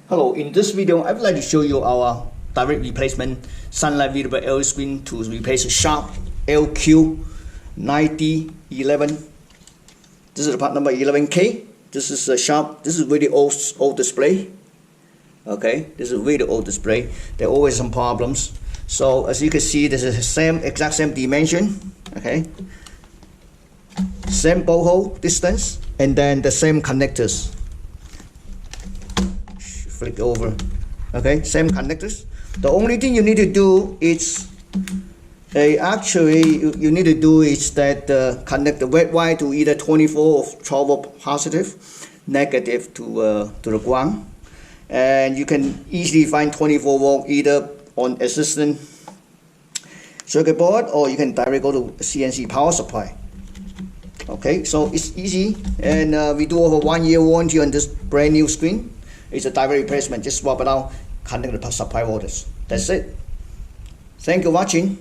Hello, in this video I would like to show you our direct replacement sunlight visible LED screen to replace a SHARP LQ9D011. This is the part number 11K. This is a SHARP. This is really old display. Okay, this is really old display. There are always some problems. So as you can see, this is the exact same dimension. Okay, same bolt hole distance, and then the same connectors. Flick over. Okay, same connectors. The only thing you need to do is you need to do is that connect the red wire to either 24 or 12 volt positive, negative to the ground, and you can easily find 24 volt either on existing circuit board or you can directly go to CNC power supply. Okay, so it's easy, and we do have a 1-year warranty on this brand new screen. It's a direct replacement. Just swap it out, connect the supply voltage. That's it. Thank you for watching.